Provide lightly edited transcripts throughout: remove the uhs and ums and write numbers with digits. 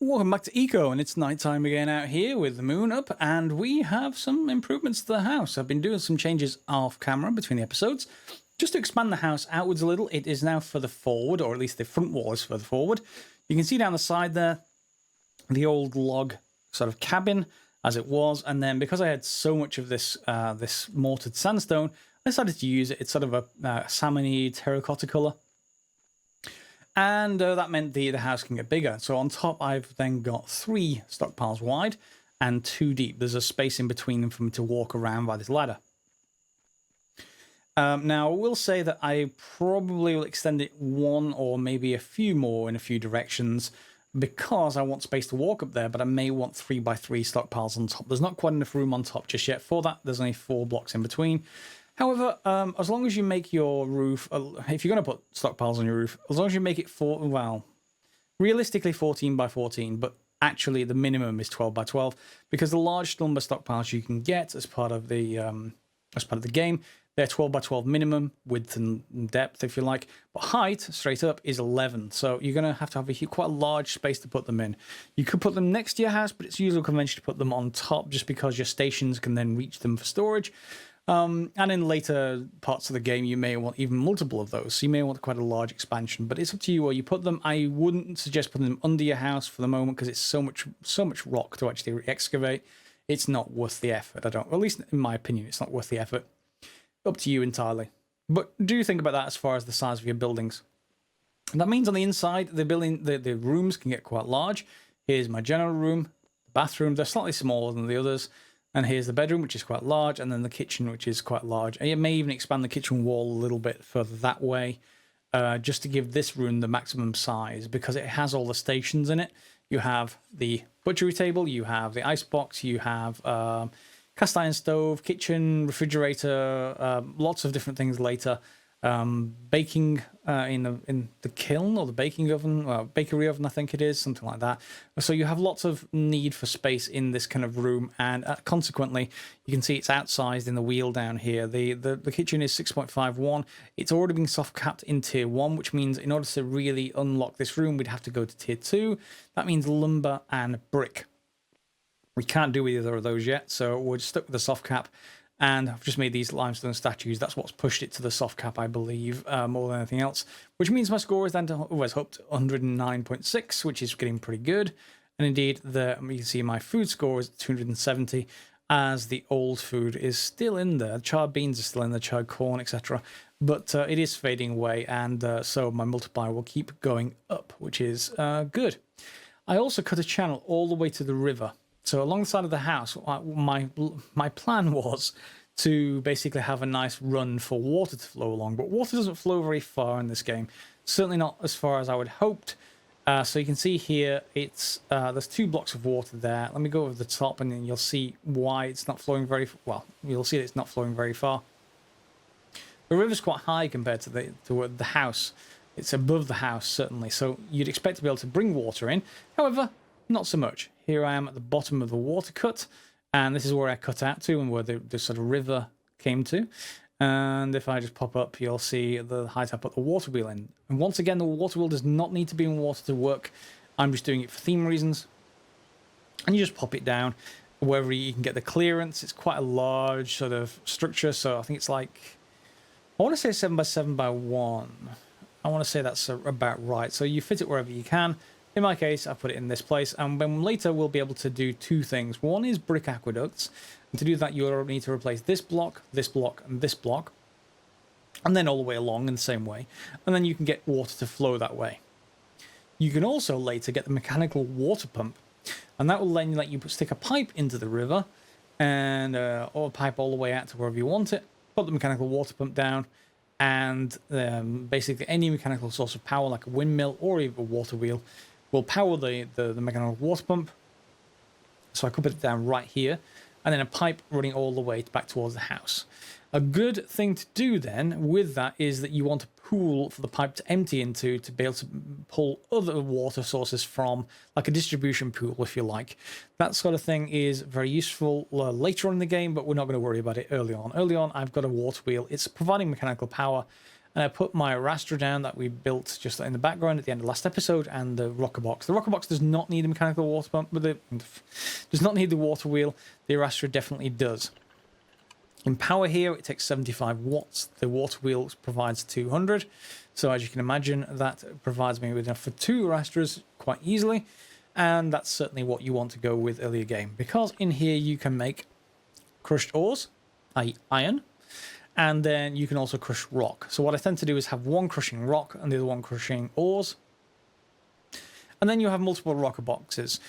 Welcome back to Eco, and it's nighttime again out here with the moon up, and we have some improvements to the house. I've been doing some changes off camera between the episodes, just to expand the house outwards a little. It is now further forward, or at least the front wall is further forward. You can see down the side there, the old log sort of cabin as it was, and then because I had so much of this this mortared sandstone, I decided to use it. It's sort of a salmony terracotta colour. And that meant the house can get bigger. So on top, I've then got 3 stockpiles wide and 2 deep. There's a space in between them for me to walk around by this ladder. Now, I will say that I probably will extend it 1 or maybe a few more in a few directions because I want space to walk up there, but I may want 3x3 stockpiles on top. There's not quite enough room on top just yet for that. There's only 4 blocks in between. However, as long as you make your roof, if you're going to put stockpiles on your roof, as long as you make it realistically 14x14, but actually the minimum is 12x12, because the large number of stockpiles you can get as part of the game, they're 12x12 minimum, width and depth, if you like, but height straight up is 11. So you're going to have quite a large space to put them in. You could put them next to your house, but it's usual convention to put them on top, just because your stations can then reach them for storage. And in later parts of the game, you may want even multiple of those. So you may want quite a large expansion, but it's up to you where you put them. I wouldn't suggest putting them under your house for the moment because it's so much rock to actually excavate. It's not worth the effort. At least in my opinion, it's not worth the effort. Up to you entirely. But do think about that as far as the size of your buildings. And that means on the inside, the rooms can get quite large. Here's my general room, the bathroom. They're slightly smaller than the others. And here's the bedroom, which is quite large, and then the kitchen, which is quite large. And you may even expand the kitchen wall a little bit further that way, just to give this room the maximum size, because it has all the stations in it. You have the butchery table, you have the icebox, you have cast iron stove, kitchen, refrigerator, lots of different things later. Baking in the kiln or the baking oven, bakery oven, I think it is, something like that. So you have lots of need for space in this kind of room, and consequently, you can see it's outsized in the wheel down here. The kitchen is 6.51. It's already been soft capped in tier 1, which means in order to really unlock this room, we'd have to go to tier 2. That means lumber and brick. We can't do either of those yet, so we're stuck with the soft cap. And I've just made these limestone statues. That's what's pushed it to the soft cap, I believe, more than anything else. Which means my score is then always up to 109.6, which is getting pretty good. And indeed, you can see my food score is 270, as the old food is still in there. Charred beans are still in there, charred corn, etc. But it is fading away, and so my multiplier will keep going up, which is good. I also cut a channel all the way to the river. So along the side of the house, my plan was to basically have a nice run for water to flow along. But water doesn't flow very far in this game. Certainly not as far as I would hoped. So you can see here, there's 2 blocks of water there. Let me go over the top and then you'll see why it's not flowing you'll see that it's not flowing very far. The river's quite high compared to the house. It's above the house, certainly. So you'd expect to be able to bring water in. However, not so much. Here I am at the bottom of the water cut, and this is where I cut out to and where the sort of river came to. And if I just pop up, you'll see the height I put the water wheel in. And once again, the water wheel does not need to be in water to work. I'm just doing it for theme reasons. And you just pop it down wherever you can get the clearance. It's quite a large sort of structure, so I think it's like, I want to say 7x7x1. I want to say that's about right. So you fit it wherever you can. In my case, I put it in this place, and then later we'll be able to do 2 things. One is brick aqueducts, and to do that you'll need to replace this block, and this block, and then all the way along in the same way, and then you can get water to flow that way. You can also later get the mechanical water pump, and that will then let you stick a pipe into the river, and or a pipe all the way out to wherever you want it, put the mechanical water pump down, and basically any mechanical source of power like a windmill or even a water wheel will power the mechanical water pump. So I could put it down right here, and then a pipe running all the way back towards the house. A good thing to do then with that is that you want a pool for the pipe to empty into to be able to pull other water sources from, like a distribution pool, if you like. That sort of thing is very useful later on in the game, but we're not going to worry about it early on. Early on, I've got a water wheel. It's providing mechanical power, And I put my Arrastra down that we built just in the background at the end of the last episode, and the rocker box. The rocker box does not need a mechanical water pump, but it does not need the water wheel. The Arrastra definitely does. In power here, it takes 75 watts. The water wheel provides 200. So as you can imagine, that provides me with enough for 2 Arrastras quite easily. And that's certainly what you want to go with earlier game, because in here you can make crushed ores, i.e. iron, and then you can also crush rock. So what I tend to do is have one crushing rock and the other one crushing ores. And then you have multiple rocker boxes.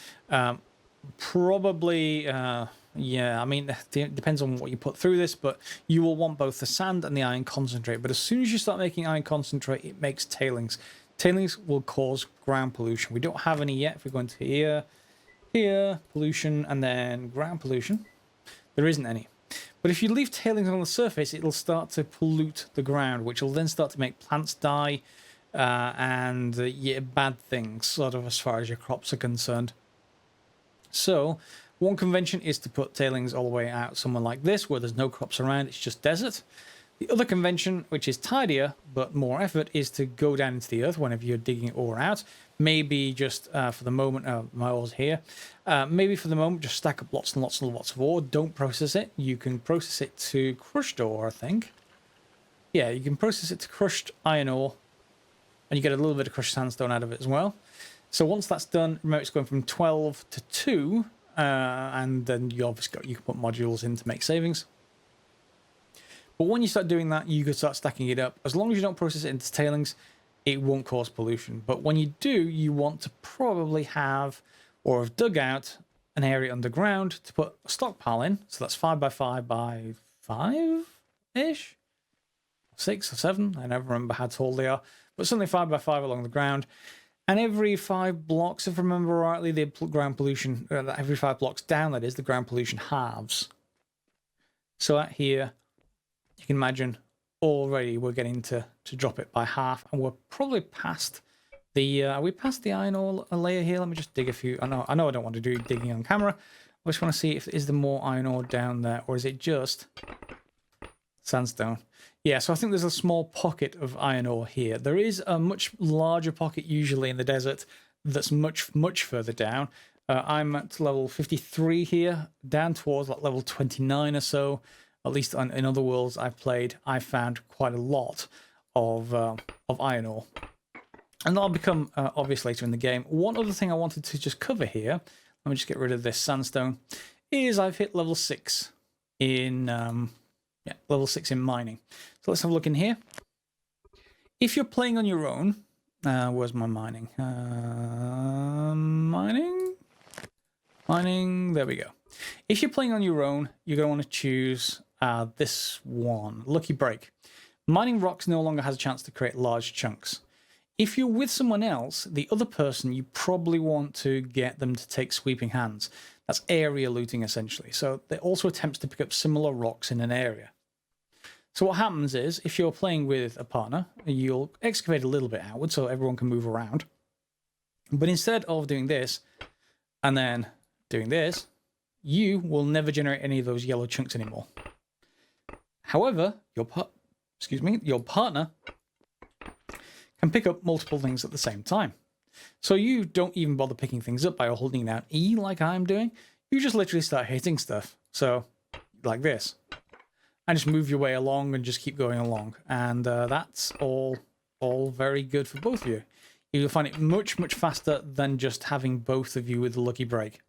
Probably, yeah, I mean, it depends on what you put through this, but you will want both the sand and the iron concentrate. But as soon as you start making iron concentrate, it makes tailings. Tailings will cause ground pollution. We don't have any yet. If we go into here, pollution, and then ground pollution, there isn't any. But if you leave tailings on the surface, it'll start to pollute the ground, which will then start to make plants die and yeah, bad things, sort of, as far as your crops are concerned. So one convention is to put tailings all the way out somewhere like this, where there's no crops around, it's just desert. The other convention, which is tidier but more effort, is to go down into the earth whenever you're digging ore out. Maybe just for the moment, my ore's here. Maybe for the moment, just stack up lots and lots and lots of ore. Don't process it. You can process it to crushed ore, I think. Yeah, you can process it to crushed iron ore, and you get a little bit of crushed sandstone out of it as well. So once that's done, remember it's going from 12 to 2, and then you obviously you can put modules in to make savings. But when you start doing that, you can start stacking it up. As long as you don't process it into tailings, it won't cause pollution. But when you do, you want to probably have, or have dug out, an area underground to put a stockpile in. So that's 5 by 5 by 5-ish? 6 or 7? I never remember how tall they are. But something 5 by 5 along the ground. And every 5 blocks, if I remember rightly, the ground pollution, every 5 blocks down, that is, the ground pollution halves. So at here, you can imagine already we're getting to drop it by half, and we're probably past the are we past the iron ore layer here? Let me just dig a few. I know I don't want to do digging on camera. I just want to see if is there more iron ore down there, or is it just sandstone? Yeah, so I think there's a small pocket of iron ore here. There is a much larger pocket usually in the desert that's much further down. I'm at level 53 here, down towards like level 29 or so. At least in other worlds I've played, I found quite a lot of iron ore. And that'll become obvious later in the game. One other thing I wanted to just cover here, let me just get rid of this sandstone, is I've hit level 6 in level 6 in mining. So let's have a look in here. If you're playing on your own, where's my mining? Mining, there we go. If you're playing on your own, you're going to want to choose this one, Lucky Break. Mining rocks no longer has a chance to create large chunks. If you're with someone else, the other person, you probably want to get them to take sweeping hands. That's area looting, essentially. So there also attempts to pick up similar rocks in an area. So what happens is, if you're playing with a partner, you'll excavate a little bit outward so everyone can move around. But instead of doing this, and then doing this, you will never generate any of those yellow chunks anymore. However, your partner can pick up multiple things at the same time. So you don't even bother picking things up by holding down E like I'm doing. You just literally start hitting stuff. So, like this. And just move your way along and just keep going along. And that's all very good for both of you. You'll find it much faster than just having both of you with the Lucky Break.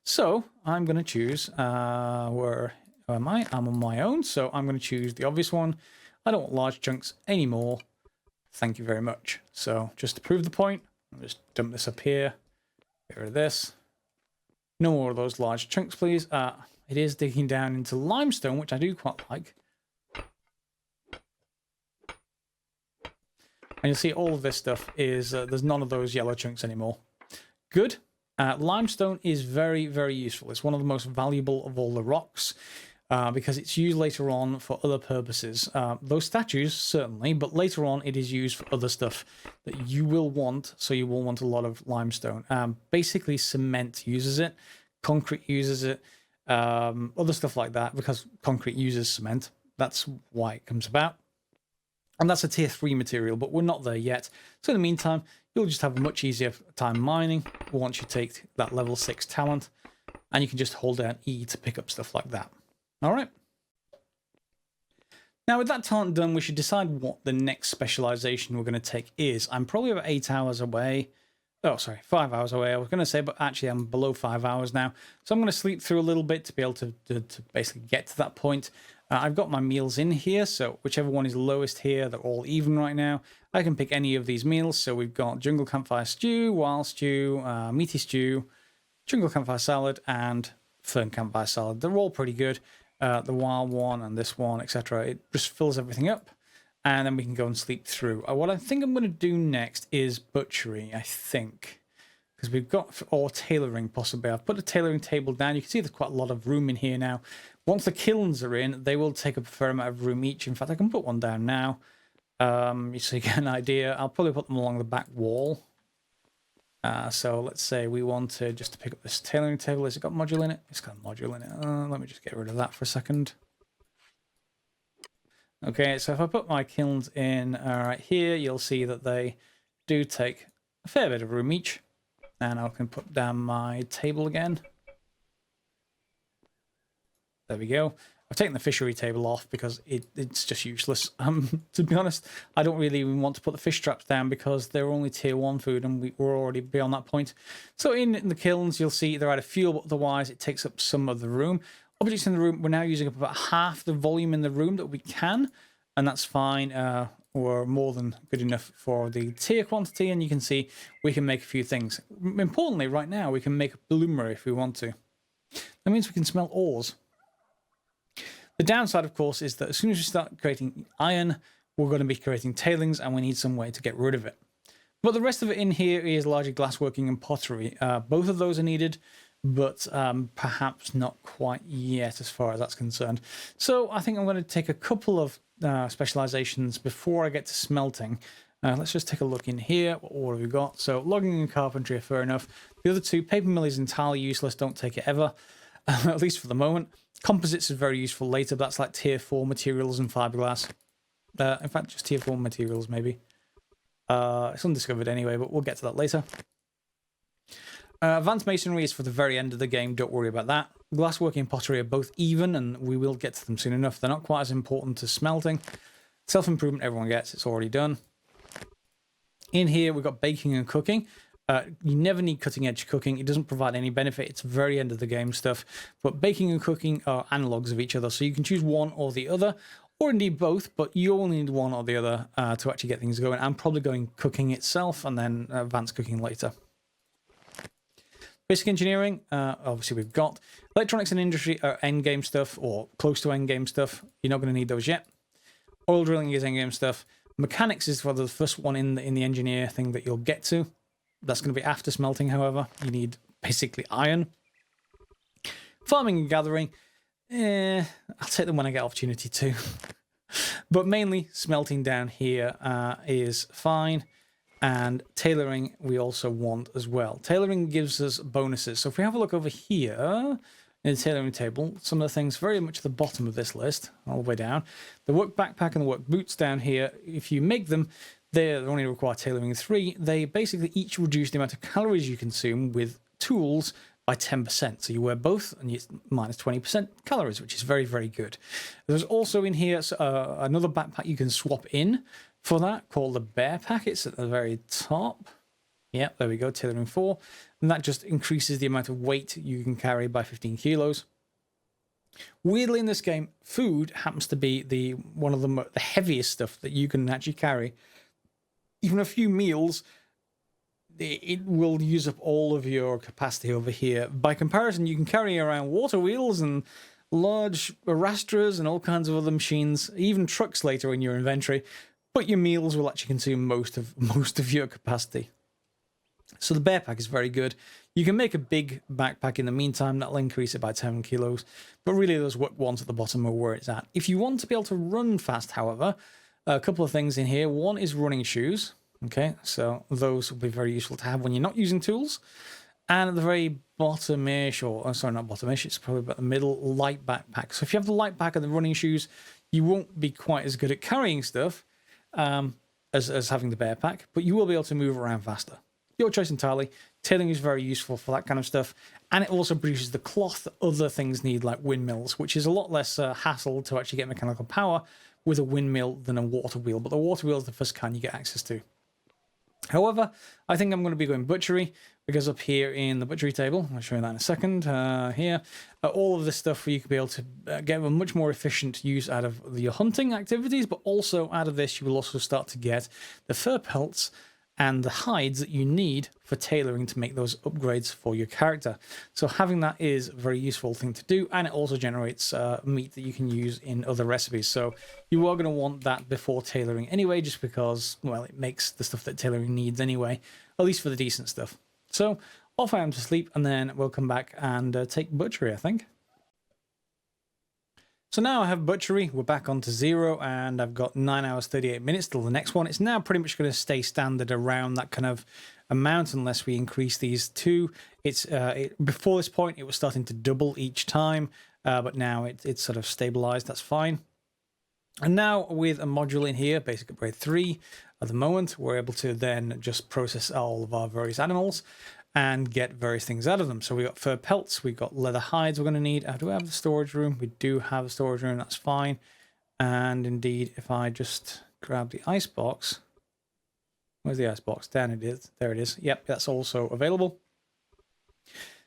So I'm going to choose, where am I? I'm on my own, so I'm going to choose the obvious one. I don't want large chunks anymore. Thank you very much. So just to prove the point, I'll just dump this up here. Get rid of this. No more of those large chunks, please. It is digging down into limestone, which I do quite like. And you'll see all of this stuff is, there's none of those yellow chunks anymore. Good. Limestone is very useful. It's one of the most valuable of all the rocks because it's used later on for other purposes. Those statues, certainly, but later on it is used for other stuff that you will want, so you will want a lot of limestone. Basically, cement uses it, concrete uses it, other stuff like that, because concrete uses cement. That's why it comes about. And that's a tier 3 material, but we're not there yet. So in the meantime, you'll just have a much easier time mining once you take that level 6 talent. And you can just hold down E to pick up stuff like that. All right. Now, with that talent done, we should decide what the next specialization we're going to take is. I'm probably about 8 hours away. Oh, sorry, 5 hours away. I was going to say, but actually I'm below 5 hours now. So I'm going to sleep through a little bit to be able to basically get to that point. I've got my meals in here, so whichever one is lowest here, they're all even right now. I can pick any of these meals. So we've got jungle campfire stew, wild stew, meaty stew, jungle campfire salad, and fern campfire salad. They're all pretty good. The wild one and this one, etc. It just fills everything up, and then we can go and sleep through. What I think I'm going to do next is butchery, I think, because we've got, or tailoring possibly. I've put a tailoring table down. You can see there's quite a lot of room in here now. Once the kilns are in, they will take up a fair amount of room each. In fact, I can put one down now, so you get an idea. I'll probably put them along the back wall. So let's say we wanted just to pick up this tailoring table. Has it got module in it? It's got a module in it. Let me just get rid of that for a second. Okay, so if I put my kilns in right here, you'll see that they do take a fair bit of room each. And I can put down my table again. There we go. I've taken the fishery table off because it's just useless. To be honest, I don't really even want to put the fish traps down because they're only tier 1 food and we're already beyond that point. So in the kilns, you'll see they're out of fuel, but otherwise it takes up some of the room. Objects in the room, we're now using up about half the volume in the room that we can, and that's fine. We're more than good enough for the tier quantity, and you can see we can make a few things. Importantly, right now, we can make a bloomer if we want to. That means we can smelt ores. The downside, of course, is that as soon as we start creating iron, we're going to be creating tailings, and we need some way to get rid of it. But the rest of it in here is largely glassworking and pottery. Both of those are needed, but perhaps not quite yet as far as that's concerned. So I think I'm going to take a couple of specializations before I get to smelting. Let's just take a look in here. What have we got? So logging and carpentry are fair enough. The other two, paper mill is entirely useless. Don't take it ever, at least for the moment. Composites is very useful later, but that's like tier 4 materials and fiberglass. In fact, just tier 4 materials, maybe. It's undiscovered anyway, but we'll get to that later. Advanced masonry is for the very end of the game. Don't worry about that. Glassworking and pottery are both even, and we will get to them soon enough. They're not quite as important as smelting. Self-improvement, everyone gets. It's already done. In here, we've got baking and cooking. You never need cutting-edge cooking. It doesn't provide any benefit. It's very end of the game stuff. But baking and cooking are analogs of each other, so you can choose one or the other, or indeed both, but you only need one or the other to actually get things going. I'm probably going cooking itself and then advanced cooking later. Basic engineering, obviously we've got. Electronics and industry are endgame stuff, or close to endgame stuff. You're not going to need those yet. Oil drilling is endgame stuff. Mechanics is for the first one in the engineer thing that you'll get to. That's going to be after smelting, however. You need basically iron. Farming and gathering, I'll take them when I get opportunity to. But mainly smelting down here is fine. And tailoring we also want as well. Tailoring gives us bonuses. So if we have a look over here in the tailoring table, some of the things very much at the bottom of this list, all the way down. The work backpack and the work boots down here, if you make them, they only require tailoring 3. They basically each reduce the amount of calories you consume with tools by 10%. So you wear both and you minus 20% calories, which is very, very good. There's also in here another backpack you can swap in for that, called the bear pack. It's at the very top. Yeah, there we go, tailoring 4. And that just increases the amount of weight you can carry by 15 kilos. Weirdly, in this game, food happens to be one of the heaviest stuff that you can actually carry. Even a few meals, it will use up all of your capacity over here. By comparison, you can carry around water wheels and large Arrastras and all kinds of other machines, even trucks later in your inventory. But your meals will actually consume most of your capacity. So the bear pack is very good. You can make a big backpack in the meantime. That'll increase it by 10 kilos. But really, those ones at the bottom are where it's at. If you want to be able to run fast, however, a couple of things in here. One is running shoes. Okay, so those will be very useful to have when you're not using tools. And at the very bottom-ish, or sorry, not bottom-ish, it's probably about the middle, light backpack. So if you have the light back and the running shoes, you won't be quite as good at carrying stuff. as having the bear pack, but you will be able to move around faster. Your choice entirely. Tailing is very useful for that kind of stuff, and it also produces the cloth that other things need, like windmills, which is a lot less hassle to actually get mechanical power with a windmill than a water wheel, but the water wheel is the first kind you get access to. However, I think I'm going to be going Butchery, because up here in the Butchery table, I'll show you that in a second, here, all of this stuff where you could be able to get a much more efficient use out of your hunting activities, but also out of this you will also start to get the fur pelts and the hides that you need for tailoring to make those upgrades for your character. So having that is a very useful thing to do, and it also generates meat that you can use in other recipes. So you are going to want that before tailoring anyway, just because, well, it makes the stuff that tailoring needs anyway, at least for the decent stuff. So off I am to sleep, and then we'll come back and take Butchery, I think. So now I have Butchery, we're back onto 0, and I've got 9 hours 38 minutes till the next one. It's now pretty much going to stay standard around that kind of amount unless we increase these two. It's before this point it was starting to double each time, but now it's sort of stabilized. That's fine. And now with a module in here, basic upgrade 3 at the moment, we're able to then just process all of our various animals and get various things out of them. So we got fur pelts, we got leather hides we're going to need. Do we have the storage room? We do have a storage room, that's fine. And indeed, if I just grab the ice box, where's the ice box? Down it is, there it is. Yep, that's also available.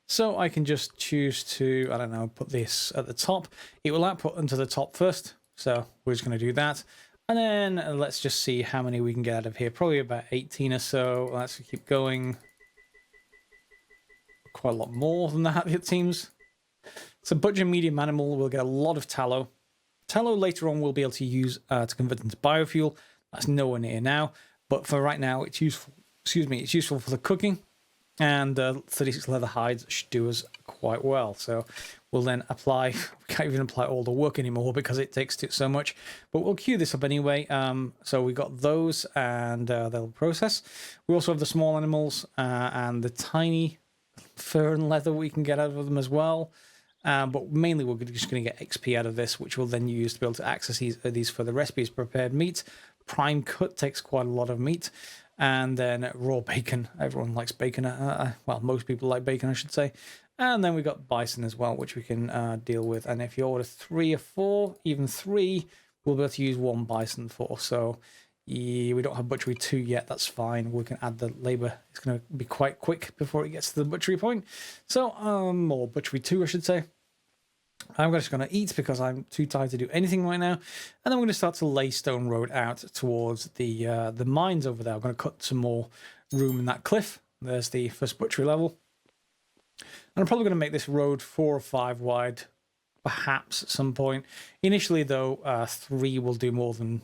So I can just choose to, I don't know, put this at the top. It will output into the top first, so we're just going to do that. And then let's just see how many we can get out of here. Probably about 18 or so. Let's keep going. Quite a lot more than that, it seems. So Butcher medium animal will get a lot of tallow. Tallow later on we'll be able to use to convert into biofuel. That's nowhere near now, but for right now it's useful. Excuse me, it's useful for the cooking, and 36 leather hides should do us quite well. So we'll then apply. We can't even apply all the work anymore because it takes so much. But we'll queue this up anyway. So we got those, and they'll process. We also have the small animals and the tiny fur and leather we can get out of them as well, but mainly we're just going to get XP out of this, which we'll then use to be able to access these for the recipes. Prepared meat, prime cut takes quite a lot of meat, and then raw bacon. Everyone likes bacon, well, most people like bacon, I should say. And then we got bison as well, which we can deal with. And if you order 3 or 4, even 3, we'll be able to use 1 bison for. So yeah, we don't have Butchery 2 yet, that's fine. We can add the labour. It's going to be quite quick before it gets to the Butchery point. So, or Butchery 2, I should say. I'm just going to eat because I'm too tired to do anything right now. And then we're going to start to lay stone road out towards the mines over there. I'm going to cut some more room in that cliff. There's the first Butchery level. And I'm probably going to make this road 4 or 5 wide, perhaps at some point. Initially, though, 3 will do more than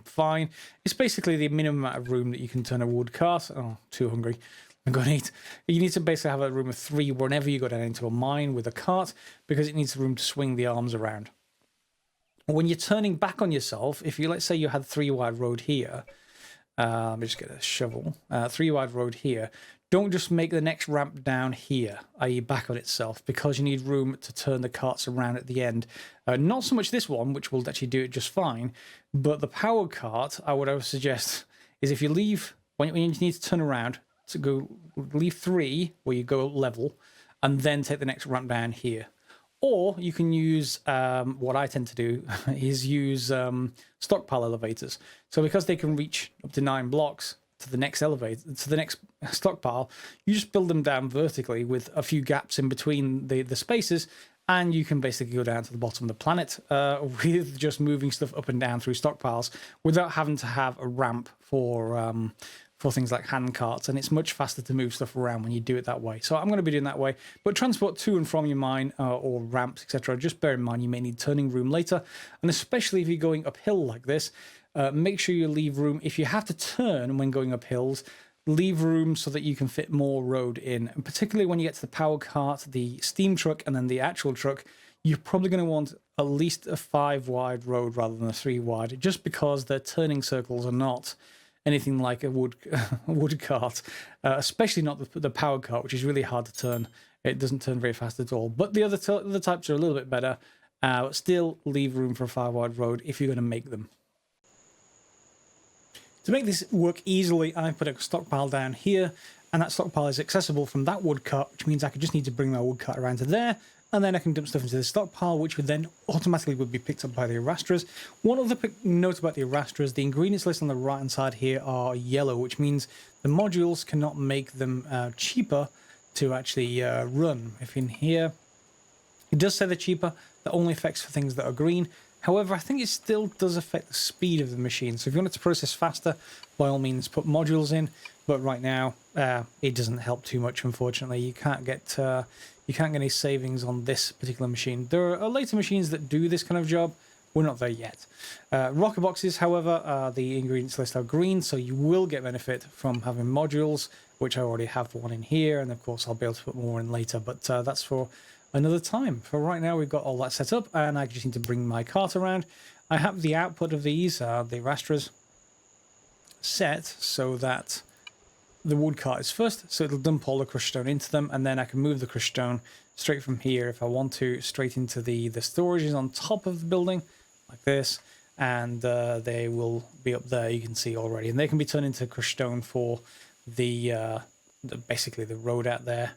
fine. It's basically the minimum amount of room that you can turn a wood cart. Oh, too hungry. I'm going to eat. You need to basically have a room of 3 whenever you go down into a mine with a cart, because it needs room to swing the arms around. When you're turning back on yourself, if you, let's say you had 3 wide road here, let me just get a shovel, 3 wide road here, don't just make the next ramp down here, i.e. back on itself, because you need room to turn the carts around at the end. Not so much this one, which will actually do it just fine, but the power cart, I would suggest, is if you leave, when you need to turn around, to go leave 3, where you go level, and then take the next ramp down here. Or you can use, what I tend to do, is use stockpile elevators. So because they can reach up to 9 blocks, to the next elevator, to the next stockpile, you just build them down vertically with a few gaps in between the spaces, and you can basically go down to the bottom of the planet with just moving stuff up and down through stockpiles without having to have a ramp for things like hand carts, and it's much faster to move stuff around when you do it that way. So I'm going to be doing that way. But transport to and from your mine or ramps, etc., just bear in mind you may need turning room later, and especially if you're going uphill like this, make sure you leave room. If you have to turn when going up hills, leave room so that you can fit more road in. And particularly when you get to the power cart, the steam truck, and then the actual truck, you're probably going to want at least a 5 wide road rather than a 3 wide, just because their turning circles are not anything like a wood cart, especially not the power cart, which is really hard to turn. It doesn't turn very fast at all. But the other types are a little bit better. Still leave room for a 5 wide road if you're going to make them. To make this work easily, I put a stockpile down here, and that stockpile is accessible from that woodcut, which means I could just need to bring my woodcut around to there, and then I can dump stuff into the stockpile, which would then automatically would be picked up by the Arrastras. One other note about the Arrastras, the ingredients list on the right hand side here are yellow, which means the modules cannot make them cheaper to actually run. If in here, it does say they're cheaper, that only affects for things that are green. However, I think it still does affect the speed of the machine. So if you want it to process faster, by all means put modules in. But right now, it doesn't help too much, unfortunately. You can't get any savings on this particular machine. There are later machines that do this kind of job. We're not there yet. Rocker boxes, however, the ingredients list are green, so you will get benefit from having modules, which I already have one in here, and of course I'll be able to put more in later, but that's for another time. For right now, we've got all that set up, and I just need to bring my cart around. I have the output of these, the Arrastras, set so that the wood cart is first, so it'll dump all the crushed stone into them, and then I can move the crushed stone straight from here, if I want to, straight into the storages on top of the building, like this, and they will be up there, you can see already, and they can be turned into crushed stone for the basically the road out there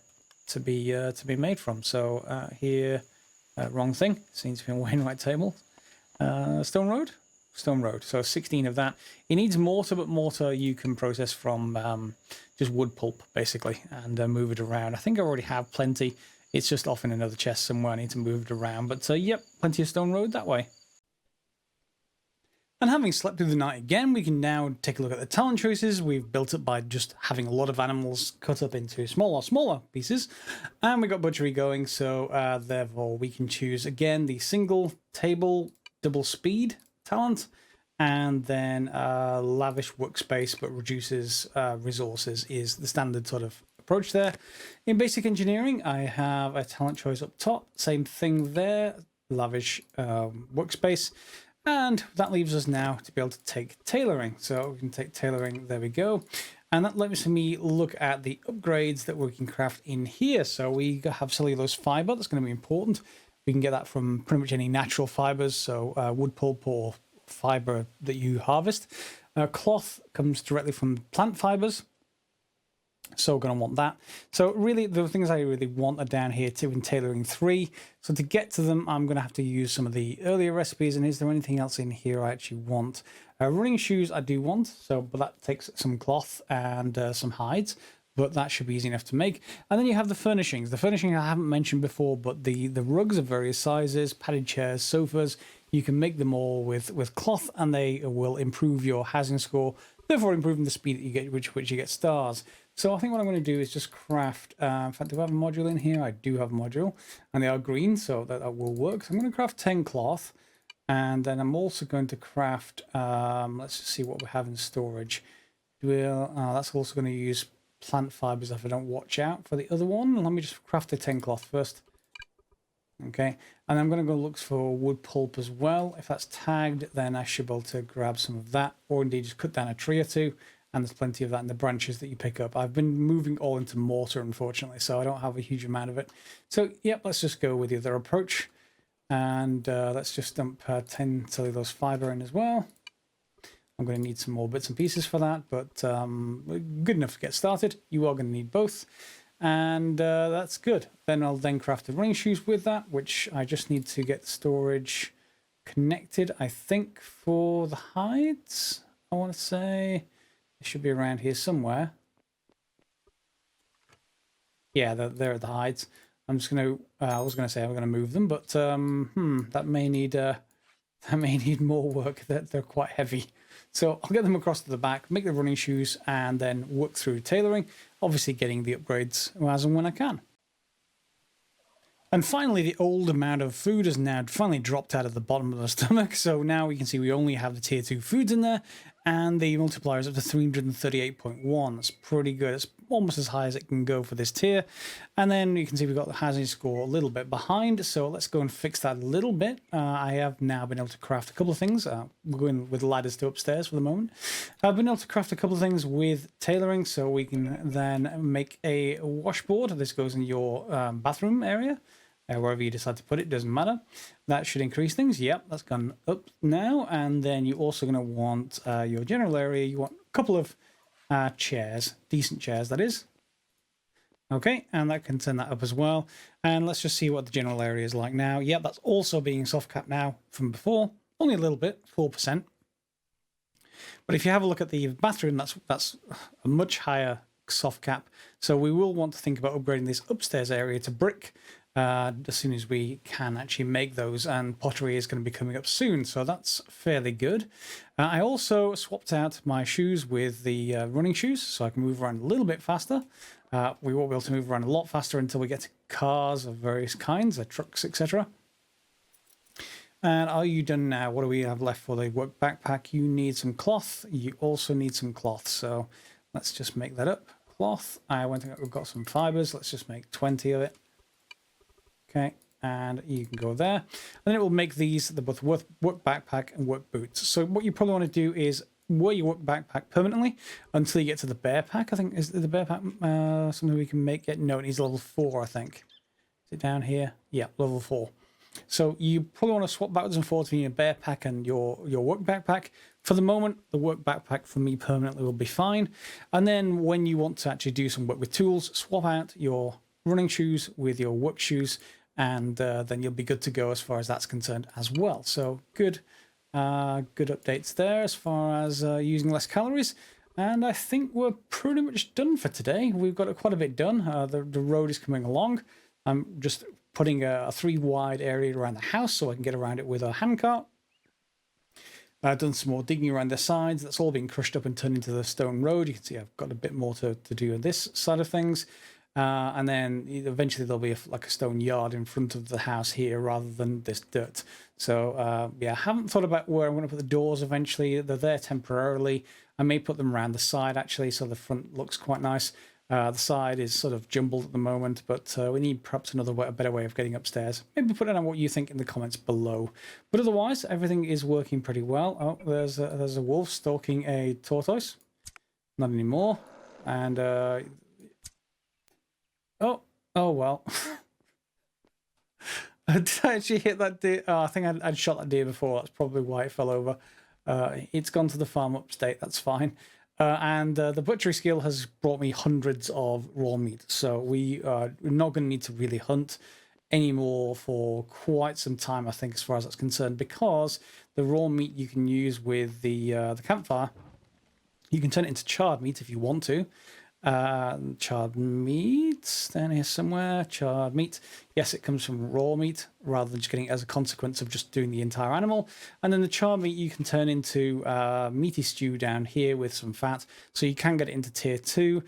to be made from. So here, wrong thing, seems to be a Wainwright table. Stone road. So 16 of that. It needs mortar, but mortar you can process from just wood pulp basically, and move it around. I think I already have plenty. It's just off in another chest somewhere. I need to move it around, but yep, plenty of stone road that way. And having slept through the night again, we can now take a look at the talent choices we've built up by just having a lot of animals cut up into smaller pieces. And we got Butchery going, so therefore we can choose again the single table double speed talent, and then lavish workspace but reduces resources is the standard sort of approach there. In basic engineering, I have a talent choice up top, same thing there, lavish workspace. And that leaves us now to be able to take tailoring. So we can take tailoring, there we go. And that lets me look at the upgrades that we can craft in here. So we have cellulose fiber, that's going to be important. We can get that from pretty much any natural fibers, so wood pulp or fiber that you harvest. Cloth comes directly from plant fibers, so we're going to want that. So really the things I really want are down here too in tailoring 3. So to get to them, I'm going to have to use some of the earlier recipes. And is there anything else in here I actually want? Running shoes I do want, but that takes some cloth and some hides, but that should be easy enough to make. And then you have the furnishings. The furnishing I haven't mentioned before, but the rugs of various sizes, padded chairs, sofas, you can make them all with cloth, and they will improve your housing score, therefore improving the speed that you get, which you get stars. So I think what I'm going to do is just craft, in fact, do I have a module in here? I do have a module, and they are green, so that will work. So I'm going to craft 10 cloth, and then I'm also going to craft, let's just see what we have in storage. That's also going to use plant fibers if I don't watch out for the other one. Let me just craft the 10 cloth first. Okay, and I'm going to go look for wood pulp as well. If that's tagged, then I should be able to grab some of that, or indeed just cut down a tree or two, and there's plenty of that in the branches that you pick up. I've been moving all into mortar, unfortunately, so I don't have a huge amount of it. So, yep, let's just go with the other approach, and let's just dump 10 cellulose fiber in as well. I'm going to need some more bits and pieces for that, but good enough to get started. You are going to need both, and that's good. Then I'll craft the running shoes with that, which I just need to get the storage connected, I think, for the hides. I want to say it should be around here somewhere. Yeah, they're at the hides. I'm just going to, I was going to say I'm going to move them, but that may need more work. They're quite heavy. So I'll get them across to the back, make the running shoes, and then work through tailoring, obviously getting the upgrades as and when I can. And finally, the old amount of food has now finally dropped out of the bottom of the stomach. So now we can see we only have the tier 2 foods in there, and the multiplier is up to 338.1. That's pretty good. It's almost as high as it can go for this tier. And then you can see we've got the housing score a little bit behind. So let's go and fix that a little bit. I have now been able to craft a couple of things. We're going with ladders to upstairs for the moment. I've been able to craft a couple of things with tailoring, so we can then make a washboard. This goes in your bathroom area. wherever you decide to put it, doesn't matter. That should increase things. Yep, that's gone up now. And then you're also going to want your general area. You want a couple of chairs, decent chairs, that is. Okay, and that can turn that up as well. And let's just see what the general area is like now. Yep, that's also being soft capped now from before. Only a little bit, 4%. But if you have a look at the bathroom, that's a much higher soft cap. So we will want to think about upgrading this upstairs area to brick as soon as we can actually make those. And pottery is going to be coming up soon, so that's fairly good. I also swapped out my shoes with the running shoes, so I can move around a little bit faster. We won't be able to move around a lot faster until we get to cars of various kinds, trucks, etc. And are you done now? What do we have left for the work backpack? You need some cloth. You also need some cloth. So let's just make that up. Cloth. We've got some fibers. Let's just make 20 of it. Okay. And you can go there. And then it will make these both work backpack and work boots. So what you probably want to do is wear your work backpack permanently until you get to the bear pack. I think is the bear pack something we can make it. No, it needs level 4, I think. Is it down here? Yeah, level 4. So you probably want to swap backwards and forwards between your bear pack and your work backpack. For the moment, the work backpack for me permanently will be fine. And then when you want to actually do some work with tools, swap out your running shoes with your work shoes, and then you'll be good to go as far as that's concerned as well. So good updates there as far as using less calories. And I think we're pretty much done for today. We've got quite a bit done. The road is coming along. I'm just putting a 3 wide area around the house so I can get around it with a handcart. I've done some more digging around the sides. That's all been crushed up and turned into the stone road. You can see I've got a bit more to do on this side of things. And then eventually there'll be like a stone yard in front of the house here rather than this dirt. So yeah, I haven't thought about where I'm going to put the doors eventually. They're there temporarily. I may put them around the side actually, so the front looks quite nice. The side is sort of jumbled at the moment, but we need perhaps a better way of getting upstairs. Maybe put it on what you think in the comments below. But otherwise, everything is working pretty well. Oh, there's a wolf stalking a tortoise. Not anymore. And oh well. Did I actually hit that deer? Oh, I think I'd shot that deer before. That's probably why it fell over. It's gone to the farm upstate. That's fine. And the butchery skill has brought me hundreds of raw meat. So we're not going to need to really hunt anymore for quite some time, I think, as far as that's concerned, because the raw meat you can use with the campfire, you can turn it into charred meat if you want to. Charred meat down here somewhere. Charred meat. Yes, it comes from raw meat rather than just getting it as a consequence of just doing the entire animal. And then the charred meat you can turn into meaty stew down here with some fat. So you can get it into tier 2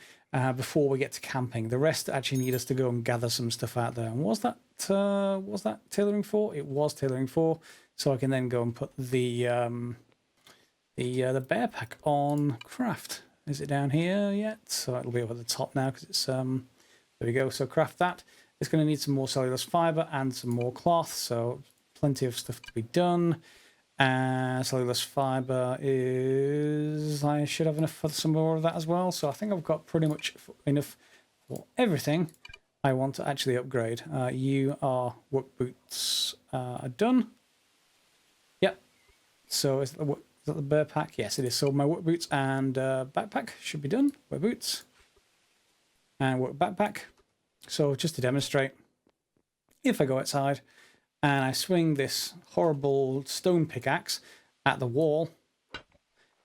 before we get to camping. The rest actually need us to go and gather some stuff out there. And was that tailoring 4? It was tailoring 4. So I can then go and put the bear pack on craft. Is it down here yet? So it'll be up at the top now because it's there we go. So craft that. It's going to need some more cellulose fiber and some more cloth. So plenty of stuff to be done. Cellulose fiber is, I should have enough for some more of that as well. So I think I've got pretty much enough for everything I want to actually upgrade. You are work boots are done. Yep. So is that the bear pack? Yes, it is. So my work boots and backpack should be done. Work boots and work backpack. So just to demonstrate, if I go outside and I swing this horrible stone pickaxe at the wall,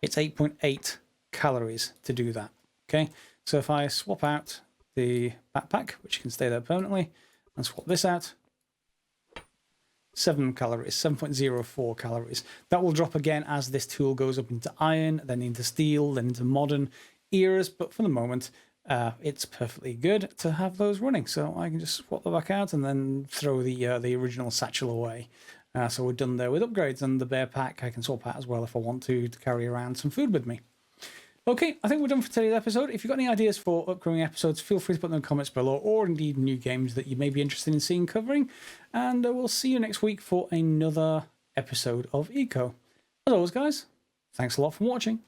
it's 8.8 calories to do that. Okay, so if I swap out the backpack, which can stay there permanently, and swap this out, 7 calories, 7.04 calories. That will drop again as this tool goes up into iron, then into steel, then into modern eras. But for the moment, it's perfectly good to have those running. So I can just swap them back out and then throw the original satchel away. So we're done there with upgrades, and the bear pack I can swap out as well if I want to carry around some food with me. Okay, I think we're done for today's episode. If you've got any ideas for upcoming episodes, feel free to put them in the comments below, or indeed new games that you may be interested in seeing covering. And we'll see you next week for another episode of Eco. As always, guys, thanks a lot for watching.